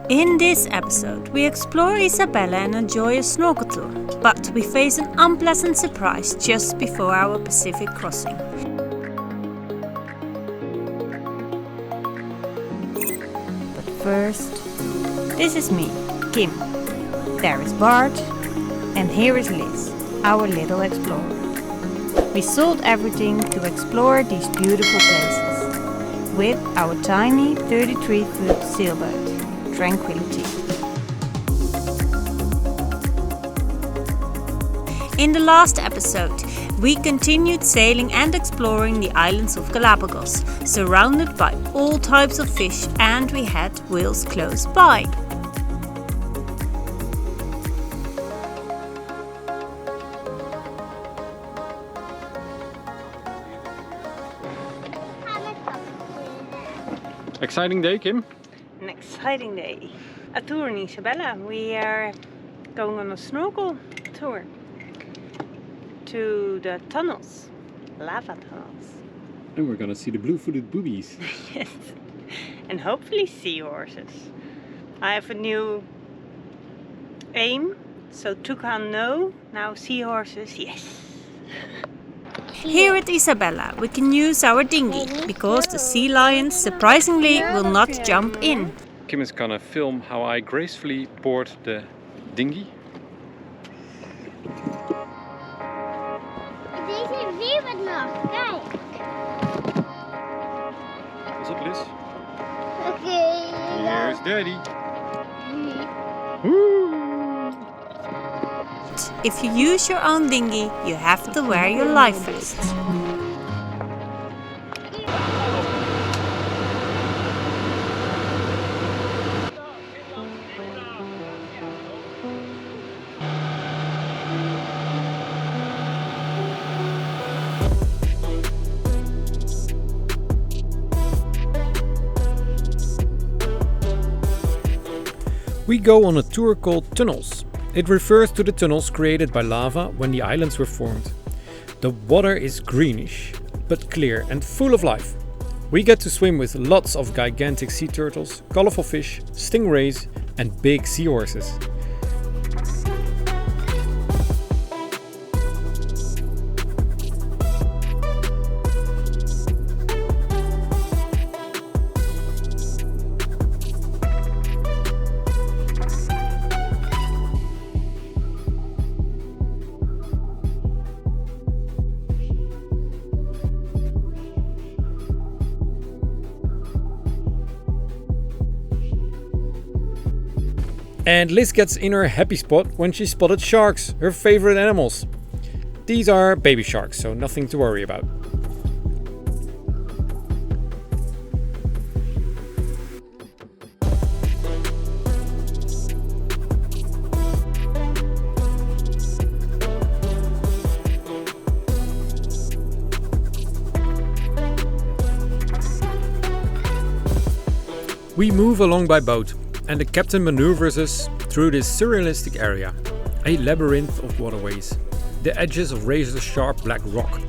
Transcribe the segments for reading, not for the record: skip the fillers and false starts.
In this episode, we explore Isabella and enjoy a snorkel tour, but we face an unpleasant surprise just before our Pacific crossing. But first, this is me, Kim. There is Bart, and here is Liz, our little explorer. We sold everything to explore these beautiful places with our tiny 33-foot sailboat, Tranquillity. In the last episode, we continued sailing and exploring the islands of Galapagos, surrounded by all types of fish, and we had whales close by. Exciting day, Kim. An exciting day. A tour in Isabella. We are going on a snorkel tour to the tunnels, lava tunnels. And we're gonna see the blue-footed boobies. Yes, and hopefully seahorses. I have a new aim. So toucan no, now seahorses yes. Here at Isabella we can use our dinghy because the sea lions surprisingly will not jump in. Kim is gonna film how I gracefully board the dinghy. Deze weer wat nog, kijk. Is it, Liz? Oké. Here's Daddy. If you use your own dinghy, you have to wear your life vest. We go on a tour called Tunnels. It refers to the tunnels created by lava when the islands were formed. The water is greenish, but clear and full of life. We get to swim with lots of gigantic sea turtles, colorful fish, stingrays and big seahorses. And Liz gets in her happy spot when she spotted sharks, her favorite animals. These are baby sharks, so nothing to worry about. We move along by boat, and the captain maneuvers us through this surrealistic area, a labyrinth of waterways, the edges of razor-sharp black rock.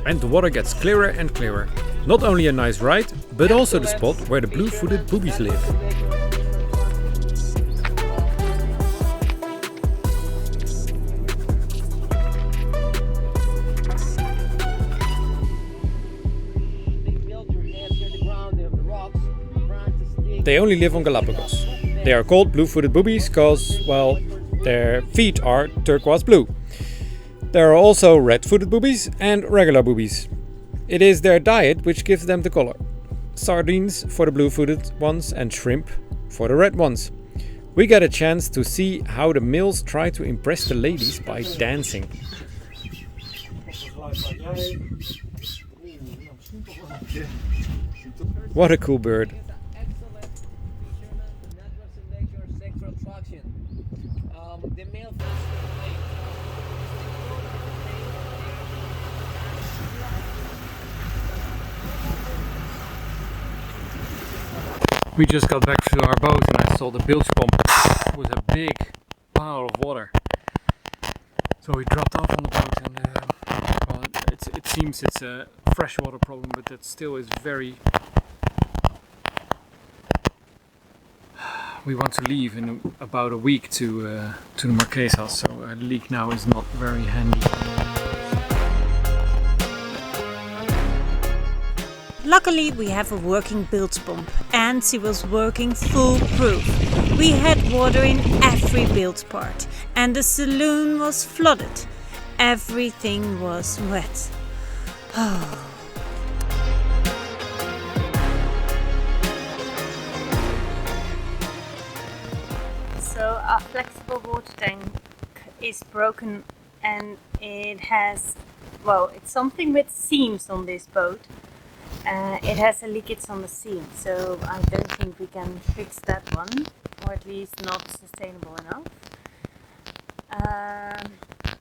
And the water gets clearer and clearer. Not only a nice ride, but also the spot where the blue-footed boobies live. They only live on Galapagos. They are called blue-footed boobies because, well, their feet are turquoise blue. There are also red-footed boobies and regular boobies. It is their diet which gives them the color. Sardines for the blue-footed ones and shrimp for the red ones. We get a chance to see how the males try to impress the ladies by dancing. What a cool bird. We just got back to our boat and I saw the bilge pump with a big pile of water. So we dropped off on the boat and well, it seems it's a freshwater problem, but that still is very we want to leave in about a week to the Marquesas, so a leak now is not very handy. Luckily we have a working bilge pump and she was working foolproof. We had water in every bilge part and the saloon was flooded. Everything was wet. So our flexible water tank is broken and it has, well, it's something with seams on this boat. It has a leakage on the seam, so I don't think we can fix that one, or at least not sustainable enough.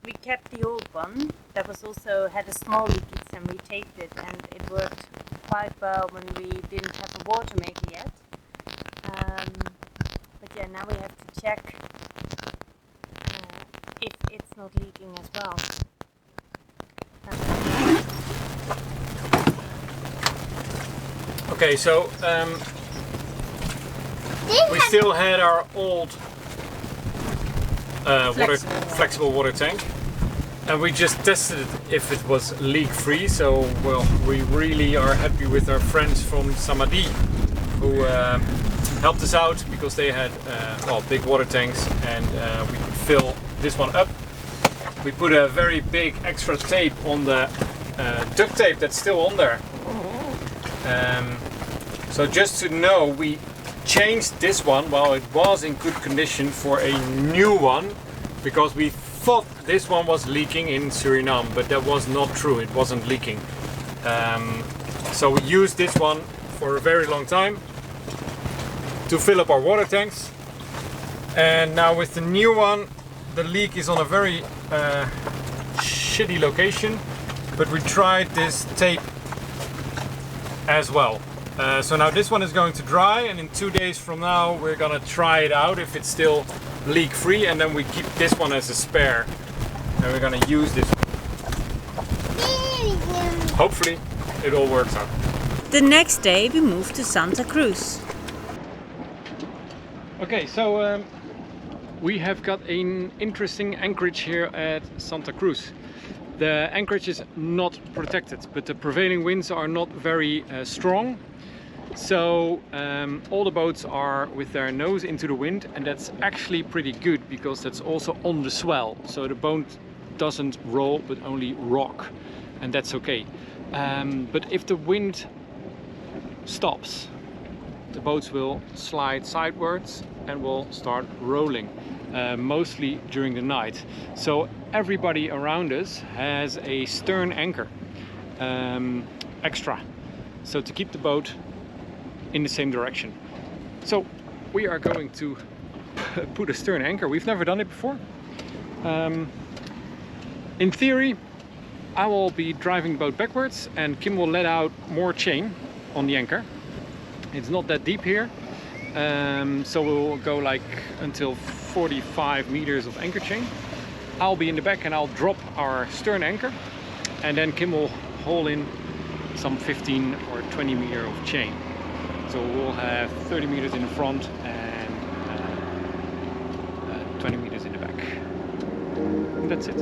We kept the old one that was also had a small leakage and we taped it, and it worked quite well when we didn't have a water maker yet. But yeah, now we have to check if it's not leaking as well. Okay, so we still had our old flexible water tank, and we just tested it if it was leak free. So well, we really are happy with our friends from Samadhi who helped us out, because they had well, big water tanks, and we could fill this one up. We put a very big extra tape on the duct tape that's still on there. So just to know, we changed this one while it was in good condition for a new one, because we thought this one was leaking in Suriname, but that was not true. It wasn't leaking. So we used this one for a very long time to fill up our water tanks, and now with the new one the leak is on a very shitty location, but we tried this tape as well. So now this one is going to dry, and in 2 days from now we're gonna try it out if it's still leak free, and then we keep this one as a spare and we're gonna use this one. Hopefully it all works out. The next day we moved to Santa Cruz. Okay, so we have got an interesting anchorage here at Santa Cruz. The anchorage is not protected, but the prevailing winds are not very strong. So all the boats are with their nose into the wind, and that's actually pretty good, because that's also on the swell. So the boat doesn't roll but only rock, and that's okay. But if the wind stops, the boats will slide sidewards and will start rolling, mostly during the night. So everybody around us has a stern anchor extra, so to keep the boat in the same direction. So we are going to put a stern anchor. We've never done it before. In theory, I will be driving the boat backwards and Kim will let out more chain on the anchor. It's not that deep here, so we'll go like until 45 meters of anchor chain. I'll be in the back and I'll drop our stern anchor, and then Kim will haul in some 15 or 20 meter of chain. So we'll have 30 meters in the front and 20 meters in the back. And that's it.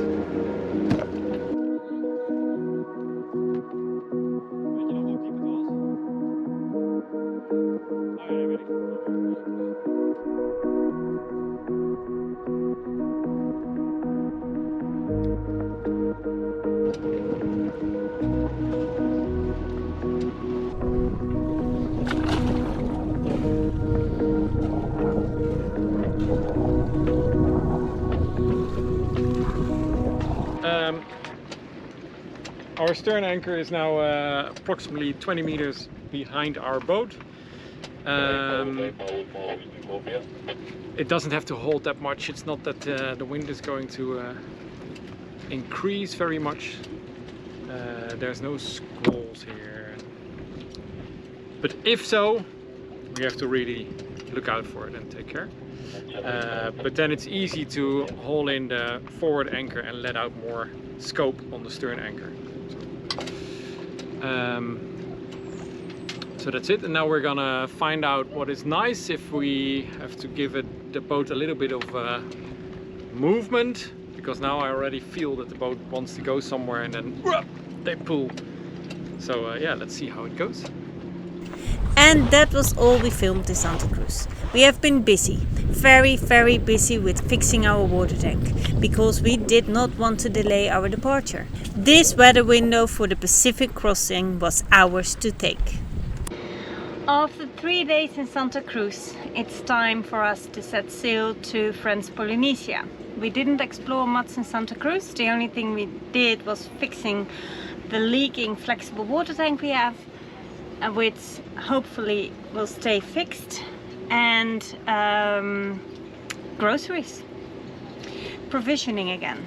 Our stern anchor is now approximately 20 meters behind our boat. It doesn't have to hold that much. It's not that the wind is going to increase very much. There's no squalls here. But if so, we have to really look out for it and take care. But then it's easy to haul in the forward anchor and let out more scope on the stern anchor. So that's it, and now we're gonna find out what is nice, if we have to give the boat a little bit of movement, because now I already feel that the boat wants to go somewhere and then they pull. So yeah, let's see how it goes. And that was all we filmed in Santa Cruz. We have been busy, very busy with fixing our water tank, because we did not want to delay our departure. This weather window for the Pacific crossing was ours to take. After 3 days in Santa Cruz, it's time for us to set sail to French Polynesia. We didn't explore much in Santa Cruz. The only thing we did was fixing the leaking flexible water tank we have, which hopefully will stay fixed, and groceries. Provisioning again,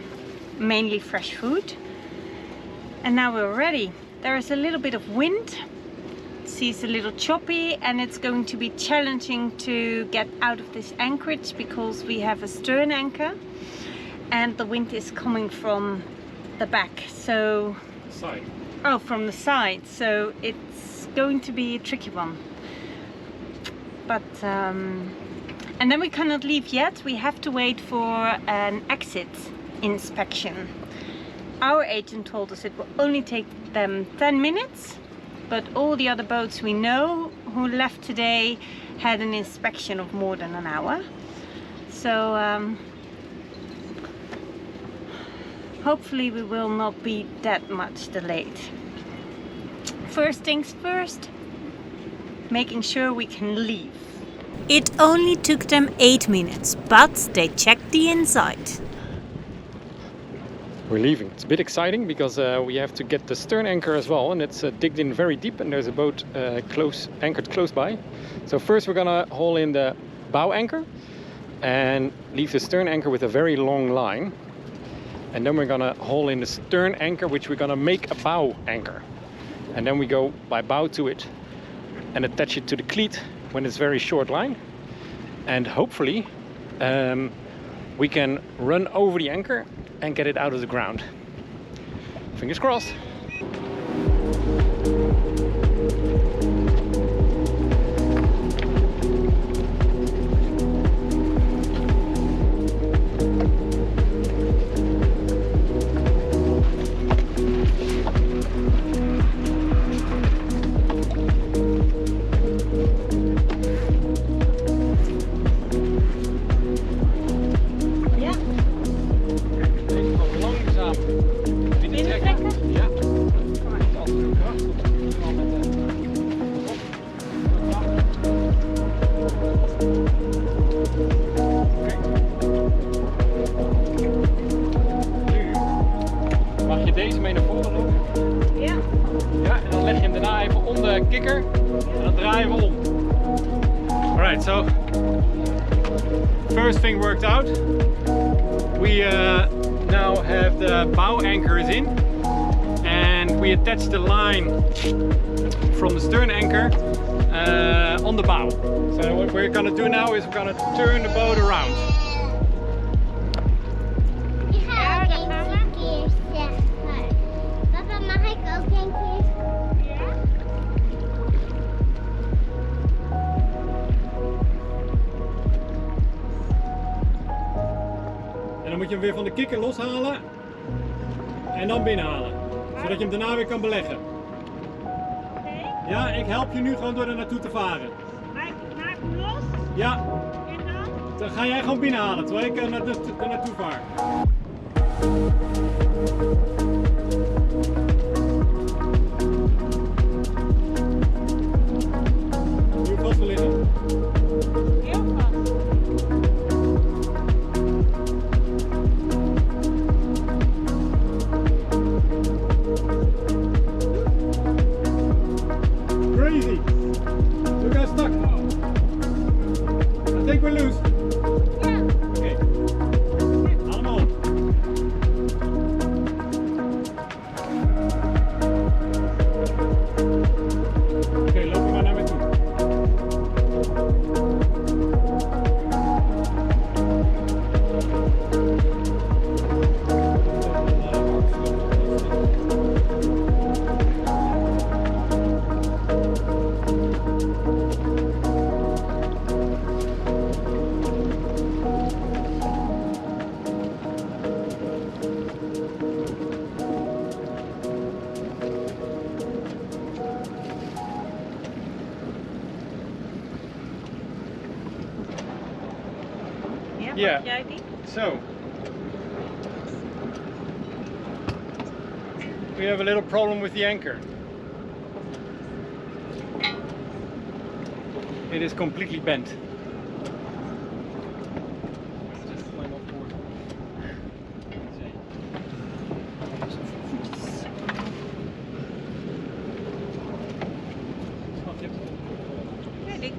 mainly fresh food. And now we're ready. There is a little bit of wind. Sea's a little choppy, and it's going to be challenging to get out of this anchorage because we have a stern anchor and the wind is coming from the back. So Side. Oh, from the side. So it's going to be a tricky one. But and then we cannot leave yet. We have to wait for an exit inspection. Our agent told us it will only take them 10 minutes, but all the other boats we know who left today had an inspection of more than an hour. So hopefully we will not be that much delayed. First things first, making sure we can leave. It only took them 8 minutes, but they checked the inside. We're leaving. It's a bit exciting because we have to get the stern anchor as well, and it's digged in very deep, and there's a boat anchored close by. So first we're gonna haul in the bow anchor and leave the stern anchor with a very long line, and then we're gonna haul in the stern anchor, which we're gonna make a bow anchor, and then we go by bow to it and attach it to the cleat when it's very short line, and hopefully we can run over the anchor and get it out of the ground. Fingers crossed. Deze mee naar voren lopen. Ja. Ja, en dan leg je hem daarna even om de kikker en dan draaien we om. Alright, so first thing worked out. We now have the bow anchors in, and we attach the line from the stern anchor on the bow. So what we're gonna do now is we're gonna turn the boat around. Dan moet je hem weer van de kikker loshalen en dan binnenhalen, zodat je hem daarna weer kan beleggen. Ja, ik help je nu gewoon door er naartoe te varen. Maak hem los. Ja. En dan? Dan ga jij gewoon binnenhalen terwijl ik er naartoe vaar. Nu vast wel liggen. Heel vast. Crazy! We got stuck. I think we're loose. Ja. Okay. Allemaal. Yeah. Wat jij die? So, we have a little problem with the anchor. It is completely bent. Weet ik.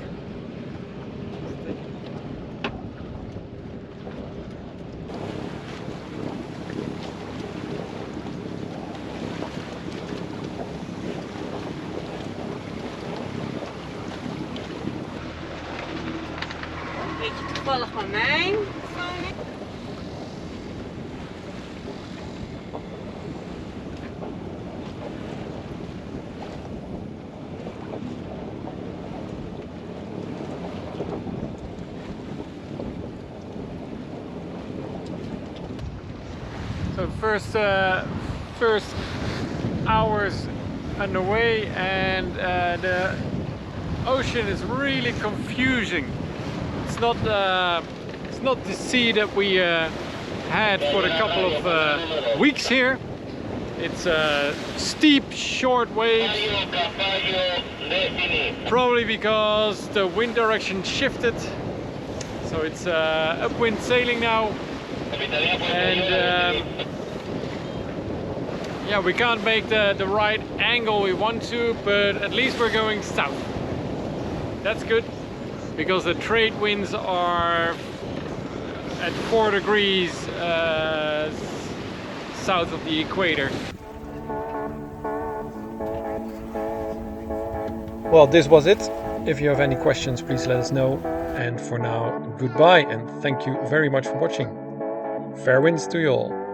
Beetje toevallig van mijn telefoon. So first hours underway, and the ocean is really confusing. It's not the sea that we had for a couple of weeks here. It's steep, short waves. Probably because the wind direction shifted. So it's upwind sailing now. And yeah, we can't make the right angle we want to, but at least we're going south. That's good, because the trade winds are at 4 degrees south of the equator. Well, this was it. If you have any questions, please let us know. And for now, goodbye and thank you very much for watching. Fair winds to you all.